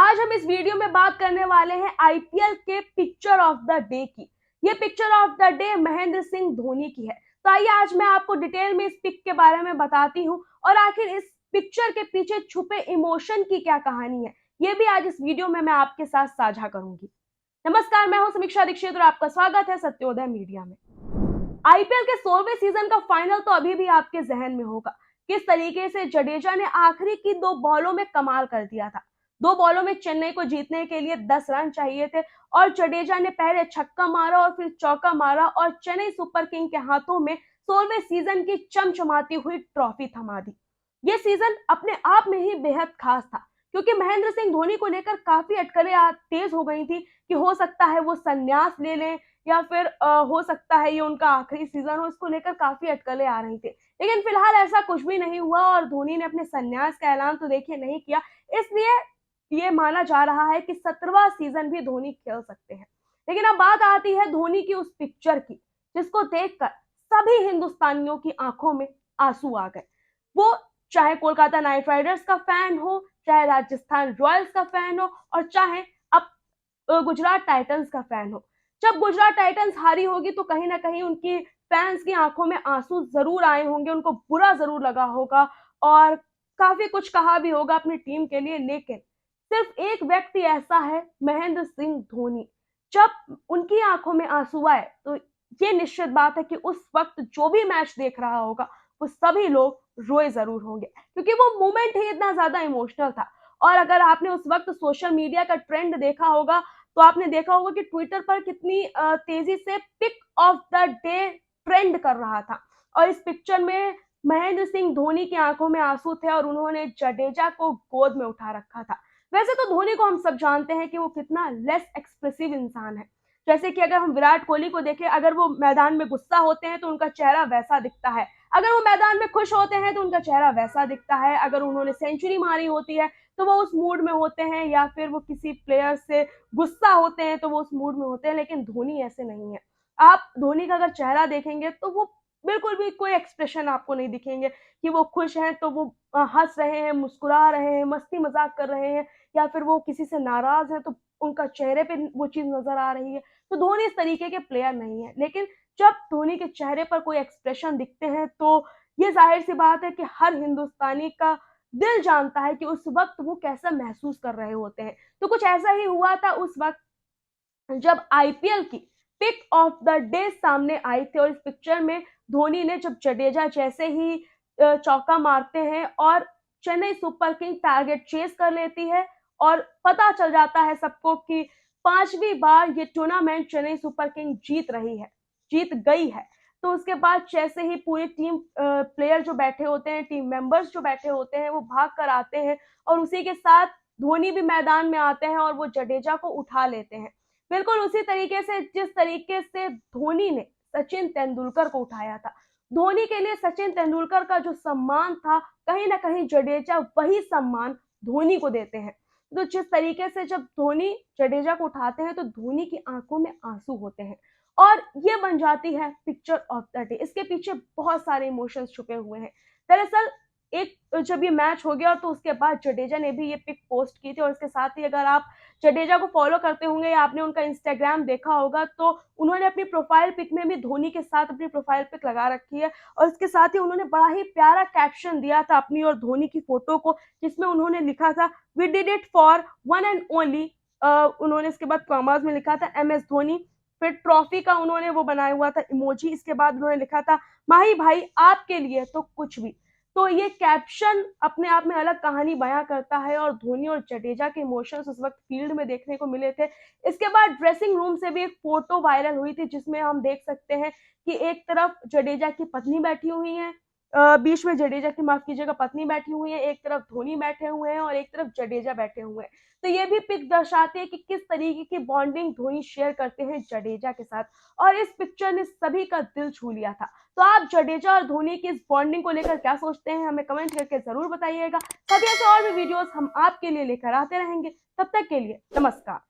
आज हम इस वीडियो में बात करने वाले हैं आईपीएल के पिक्चर ऑफ द डे की। ये picture of the day Mahendra Singh Dhoni की है। तो आइए आज मैं आपको डिटेल में इस पिक के बारे में बताती हूँ और आखिर इस पिक्चर के पीछे छुपे इमोशन की क्या कहानी है, ये भी आज इस वीडियो में मैं आपके साथ साझा करूंगी। नमस्कार, मैं हूं समीक्षा दीक्षित और आपका स्वागत है सत्योदय मीडिया में। आईपीएल के 16वें सीजन का फाइनल तो अभी भी आपके जहन में होगा। किस तरीके से जडेजा ने आखिरी की 2 बॉलों में कमाल कर दिया था। 2 बॉलों में चेन्नई को जीतने के लिए 10 रन चाहिए थे और जडेजा ने पहले छक्का मारा और फिर चौका मारा और चेन्नई सुपर किंग के हाथों में 16वें सीजन की चमचमाती हुई ट्रॉफी थमा दी। ये सीजन अपने आप में ही बेहद खास था क्योंकि महेंद्र सिंह धोनी को लेकर काफी अटकलें तेज हो गई थी कि हो सकता है वो संन्यास ले लें या फिर हो सकता है ये उनका आखिरी सीजन हो। इसको लेकर काफी अटकलें आ रही थी, लेकिन फिलहाल ऐसा कुछ भी नहीं हुआ और धोनी ने अपने संन्यास का ऐलान तो देखिए नहीं किया। इसलिए ये माना जा रहा है कि 17वां सीजन भी धोनी खेल सकते हैं। लेकिन अब बात आती है धोनी की उस पिक्चर की जिसको देखकर सभी हिंदुस्तानियों की आंखों में आंसू आ गए। वो चाहे कोलकाता नाइट राइडर्स का फैन हो, चाहे राजस्थान रॉयल्स का फैन हो और चाहे अब गुजरात टाइटंस का फैन हो। जब गुजरात टाइटंस हारी होगी तो कहीं ना कहीं उनकी फैंस की आंखों में आंसू जरूर आए होंगे, उनको बुरा जरूर लगा होगा और काफी कुछ कहा भी होगा अपनी टीम के लिए। लेकिन सिर्फ एक व्यक्ति ऐसा है, महेंद्र सिंह धोनी। जब उनकी आंखों में आंसू आए तो ये निश्चित बात है कि उस वक्त जो भी मैच देख रहा होगा वो सभी लोग रोए जरूर होंगे क्योंकि वो मोमेंट ही इतना ज्यादा इमोशनल था। और अगर आपने उस वक्त सोशल मीडिया का ट्रेंड देखा होगा तो आपने देखा होगा कि ट्विटर पर कितनी तेजी से pick of the day trend कर रहा था और इस पिक्चर में महेंद्र सिंह धोनी की आंखों में आंसू थे और उन्होंने जडेजा को गोद में उठा रखा था। वैसे तो धोनी को हम सब जानते हैं कि वो कितना लेस एक्सप्रेसिव इंसान है। जैसे कि अगर हम विराट कोहली को देखें, अगर वो मैदान में गुस्सा होते हैं तो उनका चेहरा वैसा दिखता है, अगर वो मैदान में खुश होते हैं तो उनका चेहरा वैसा दिखता है, अगर उन्होंने सेंचुरी मारी होती है तो वो उस मूड में होते हैं या फिर वो किसी प्लेयर से गुस्सा होते हैं तो वो उस मूड में होते हैं। लेकिन धोनी ऐसे नहीं है। आप धोनी का अगर चेहरा देखेंगे तो वो बिल्कुल भी कोई एक्सप्रेशन आपको नहीं दिखेंगे कि वो खुश हैं तो वो हंस रहे हैं, मुस्कुरा रहे हैं, मस्ती मजाक कर रहे हैं या फिर वो किसी से नाराज है तो उनका चेहरे पे वो चीज नजर आ रही है। तो धोनी इस तरीके के प्लेयर नहीं है। लेकिन जब धोनी के चेहरे पर कोई एक्सप्रेशन दिखते हैं तो ये जाहिर सी बात है कि हर हिंदुस्तानी का दिल जानता है कि उस वक्त वो कैसा महसूस कर रहे होते हैं। तो कुछ ऐसा ही हुआ था उस वक्त जब आईपीएल की पिक ऑफ द डे सामने आई थी और इस पिक्चर में धोनी ने जब जडेजा जैसे ही चौका मारते हैं और Chennai super king target chase कर लेती है और पता चल जाता है सबको कि 5वीं बार ये टूर्नामेंट चेन्नई सुपर किंग जीत गई है। तो उसके बाद जैसे ही पूरी टीम प्लेयर जो बैठे होते हैं, टीम मेंबर्स जो बैठे होते हैं, वो भाग कर आते हैं और उसी के साथ धोनी भी मैदान में आते हैं और वो जडेजा को उठा लेते हैं। बिल्कुल उसी तरीके से जिस तरीके से धोनी ने सचिन तेंदुलकर को उठाया था। धोनी के लिए सचिन तेंदुलकर का जो सम्मान था, कहीं ना कहीं जडेजा वही सम्मान धोनी को देते हैं। तो जिस तरीके से जब धोनी जडेजा को उठाते हैं तो धोनी की आंखों में आंसू होते हैं और ये बन जाती है पिक्चर ऑफ द डे। इसके पीछे बहुत सारे इमोशंस छुपे हुए हैं। दरअसल एक जब ये मैच हो गया तो उसके बाद जडेजा ने भी ये पिक पोस्ट की थी और इसके साथ ही अगर आप जडेजा को फॉलो करते होंगे या आपने उनका इंस्टाग्राम देखा होगा तो उन्होंने अपनी प्रोफाइल पिक में भी धोनी के साथ अपनी प्रोफाइल पिक लगा रखी है और इसके साथ ही उन्होंने बड़ा ही प्यारा कैप्शन दिया था अपनी और धोनी की फोटो को, जिसमें उन्होंने लिखा था we did it for one and only. उन्होंने इसके बाद कॉमर्स में लिखा था MS धोनी, फिर ट्रॉफी का उन्होंने वो बनाया हुआ था इमोजी, इसके बाद उन्होंने लिखा था माही भाई आपके लिए तो कुछ भी। तो ये कैप्शन अपने आप में अलग कहानी बयां करता है और धोनी और जडेजा के इमोशंस उस वक्त फील्ड में देखने को मिले थे। इसके बाद ड्रेसिंग रूम से भी एक फोटो वायरल हुई थी जिसमें हम देख सकते हैं कि एक तरफ जडेजा की पत्नी बैठी हुई है, बीच में जडेजा की माफ कीजिएगा पत्नी बैठी हुई है, एक तरफ धोनी बैठे हुए हैं और एक तरफ जडेजा बैठे हुए हैं। तो ये भी पिक दर्शाती है कि किस तरीके की बॉन्डिंग धोनी शेयर करते हैं जडेजा के साथ और इस पिक्चर ने सभी का दिल छू लिया था। तो आप जडेजा और धोनी की इस बॉन्डिंग को लेकर क्या सोचते हैं, हमें कमेंट करके जरूर बताइएगा। साथ ही ऐसे और भी वीडियोस हम आपके लिए लेकर आते रहेंगे। तब तक के लिए नमस्कार।